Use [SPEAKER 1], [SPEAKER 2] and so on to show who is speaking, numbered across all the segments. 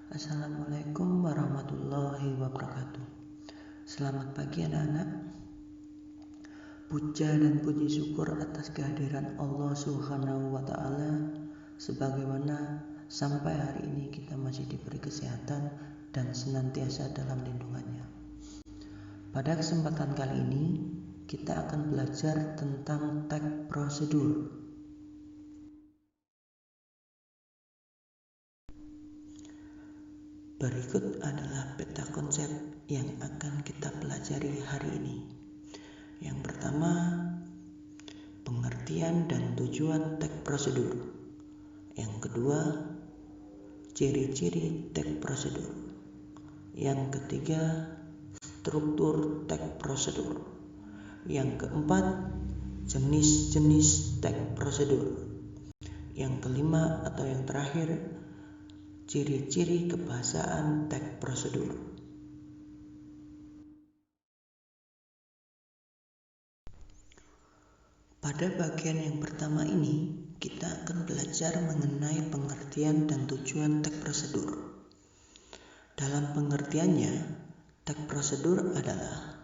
[SPEAKER 1] Assalamualaikum warahmatullahi wabarakatuh. Selamat pagi anak-anak. Puja dan puji syukur atas kehadiran Allah Subhanahu wa Ta'ala, sebagaimana sampai hari ini kita masih diberi kesehatan dan senantiasa dalam lindungannya. Pada kesempatan kali ini kita akan belajar tentang tag prosedur. Berikut adalah peta konsep yang akan kita pelajari hari ini. Yang pertama, pengertian dan tujuan tag prosedur. Yang kedua, ciri-ciri tag prosedur. Yang ketiga, struktur tag prosedur. Yang keempat, jenis-jenis tag prosedur. Yang kelima atau yang terakhir, ciri-ciri kebahasaan tag prosedur. Pada bagian yang pertama ini, kita akan belajar mengenai pengertian dan tujuan tag prosedur. Dalam pengertiannya, tag prosedur adalah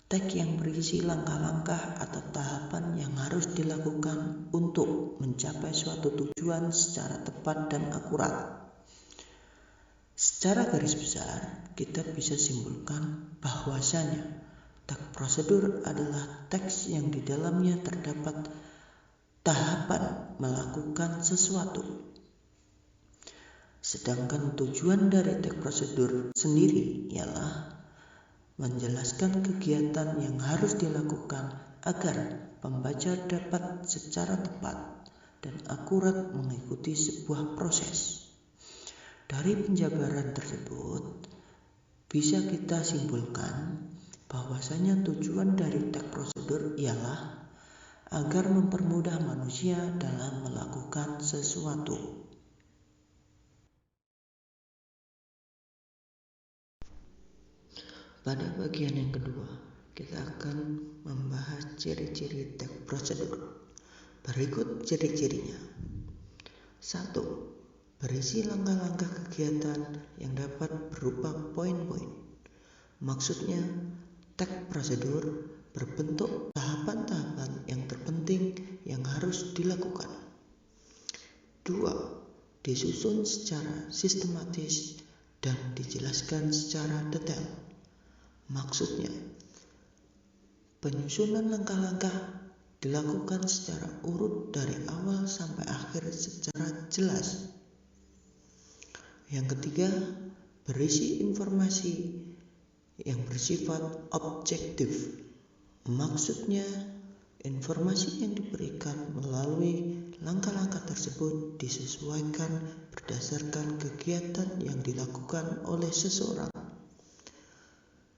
[SPEAKER 1] tag yang berisi langkah-langkah atau tahapan yang harus dilakukan untuk mencapai suatu tujuan secara tepat dan akurat. Secara garis besar, kita bisa simpulkan bahwasanya tag prosedur adalah teks yang di dalamnya terdapat tahapan melakukan sesuatu. Sedangkan tujuan dari tag prosedur sendiri ialah menjelaskan kegiatan yang harus dilakukan agar pembaca dapat secara tepat dan akurat mengikuti sebuah proses. Dari penjabaran tersebut, bisa kita simpulkan bahwasanya tujuan dari tag prosedur ialah agar mempermudah manusia dalam melakukan sesuatu. Pada bagian yang kedua, kita akan membahas ciri-ciri tag prosedur. Berikut ciri-cirinya. 1. Berisi langkah-langkah kegiatan yang dapat berupa poin-poin. Maksudnya, tag prosedur berbentuk tahapan-tahapan yang terpenting yang harus dilakukan. 2. Disusun secara sistematis dan dijelaskan secara detail. Maksudnya, penyusunan langkah-langkah dilakukan secara urut dari awal sampai akhir secara jelas. Yang ketiga, berisi informasi yang bersifat objektif. Maksudnya, informasi yang diberikan melalui langkah-langkah tersebut disesuaikan berdasarkan kegiatan yang dilakukan oleh seseorang.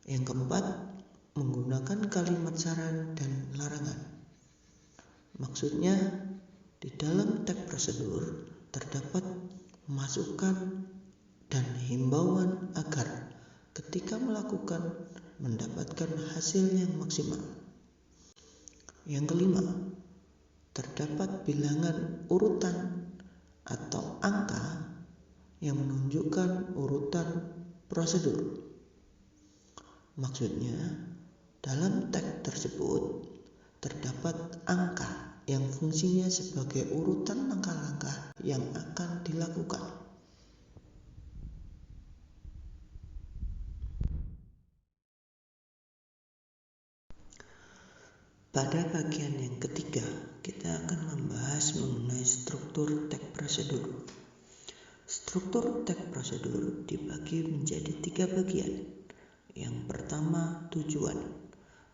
[SPEAKER 1] Yang keempat, menggunakan kalimat saran dan larangan. Maksudnya, di dalam tag prosedur terdapat masukan dan himbauan agar ketika mendapatkan hasil yang maksimal. Yang kelima, terdapat bilangan urutan atau angka yang menunjukkan urutan prosedur. Maksudnya, dalam tag tersebut terdapat angka yang fungsinya sebagai urutan langkah-langkah yang akan dilakukan. Pada bagian yang ketiga, kita akan membahas mengenai struktur tag prosedur. Struktur tag prosedur dibagi menjadi 3 bagian. Yang pertama, tujuan,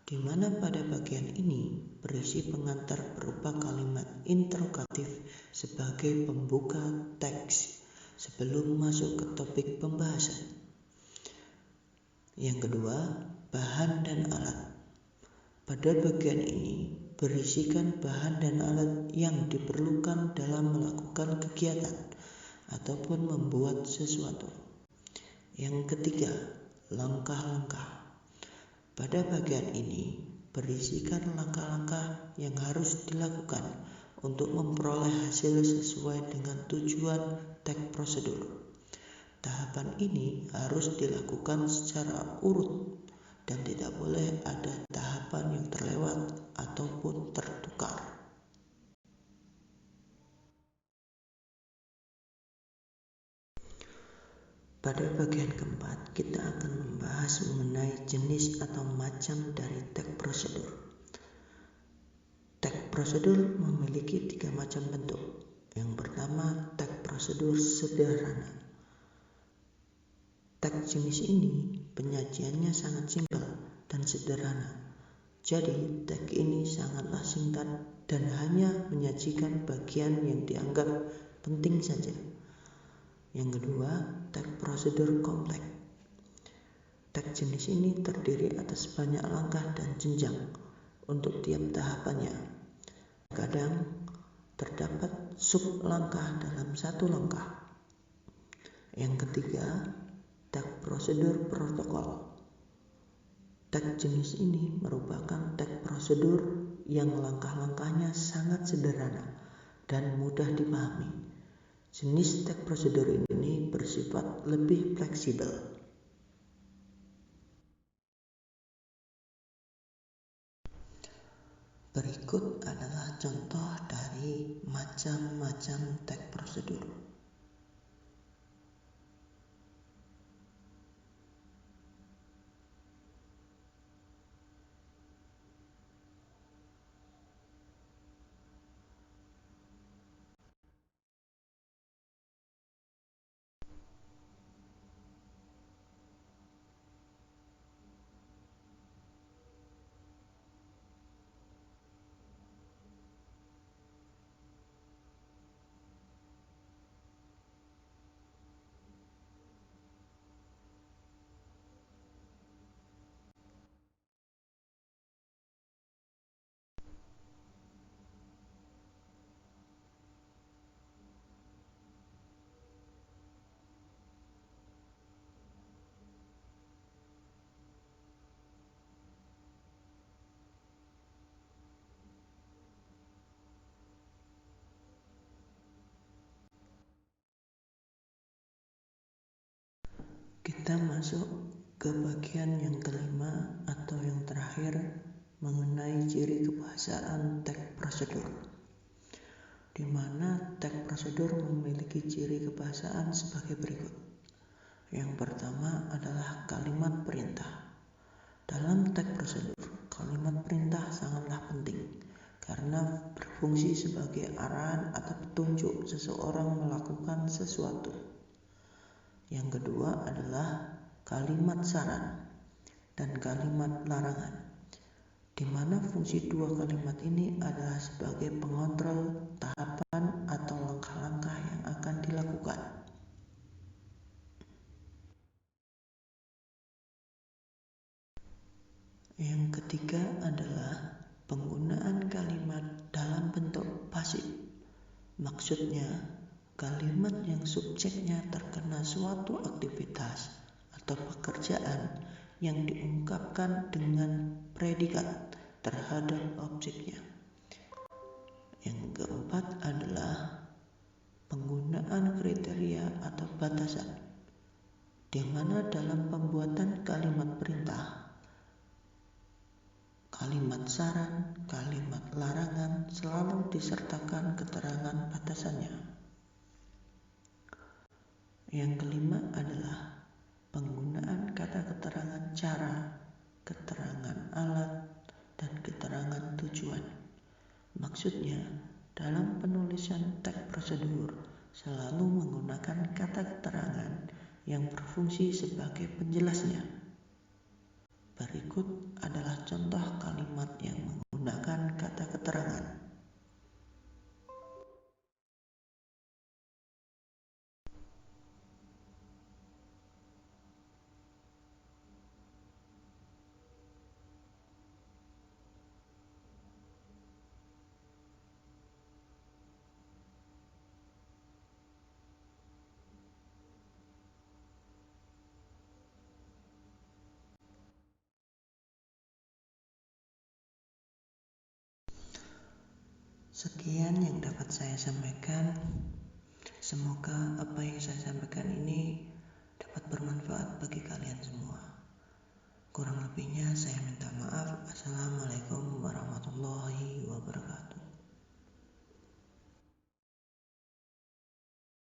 [SPEAKER 1] di mana pada bagian ini berisi pengantar berupa kalimat interrogatif sebagai pembuka teks sebelum masuk ke topik pembahasan. Yang kedua, bahan dan alat. Pada bagian ini berisikan bahan dan alat yang diperlukan dalam melakukan kegiatan ataupun membuat sesuatu. Yang ketiga, langkah-langkah. Pada bagian ini berisikan langkah-langkah yang harus dilakukan untuk memperoleh hasil sesuai dengan tujuan tag prosedur. Tahapan ini harus dilakukan secara urut dan tidak boleh ada tahapan yang terlewat ataupun tertukar. Pada bagian keempat, kita akan membahas mengenai jenis atau macam dari tag prosedur. Tag prosedur memiliki 3 macam bentuk. Yang pertama, tag prosedur sederhana. Tag jenis ini penyajiannya sangat simpel dan sederhana. Jadi, tag ini sangatlah singkat dan hanya menyajikan bagian yang dianggap penting saja. Yang kedua, tag prosedur kompleks. Tag jenis ini terdiri atas banyak langkah dan jenjang untuk tiap tahapannya. Kadang terdapat sub langkah dalam satu langkah. Yang ketiga, tag prosedur protokol. Tag jenis ini merupakan tag prosedur yang langkah-langkahnya sangat sederhana dan mudah dipahami. Jenis tag prosedur ini bersifat lebih fleksibel. Berikut adalah contoh dari macam-macam tag prosedur. Kita masuk ke bagian yang kelima atau yang terakhir mengenai ciri kebahasaan tag prosedur, di mana tag prosedur memiliki ciri kebahasaan sebagai berikut. Yang pertama adalah kalimat perintah. Dalam tag prosedur, kalimat perintah sangatlah penting karena berfungsi sebagai arahan atau petunjuk seseorang melakukan sesuatu. Yang kedua adalah kalimat saran dan kalimat larangan, di mana fungsi dua kalimat ini adalah sebagai pengontrol tahapan atau langkah-langkah yang akan dilakukan. Yang ketiga adalah penggunaan kalimat dalam bentuk pasif. Maksudnya, kalimat yang subjeknya terkena suatu aktivitas atau pekerjaan yang diungkapkan dengan predikat terhadap objeknya. Yang keempat adalah penggunaan kriteria atau batasan, di mana dalam pembuatan kalimat perintah, kalimat saran, kalimat larangan selalu disertakan keterangan batasannya. Yang kelima adalah penggunaan kata keterangan cara, keterangan alat, dan keterangan tujuan. Maksudnya, dalam penulisan tag prosedur selalu menggunakan kata keterangan yang berfungsi sebagai penjelasnya. Berikut adalah contoh kalimat yang menggunakan kata keterangan. Sekian yang dapat saya sampaikan. Semoga apa yang saya sampaikan ini bagi kalian semua. Kurang lebihnya saya minta maaf.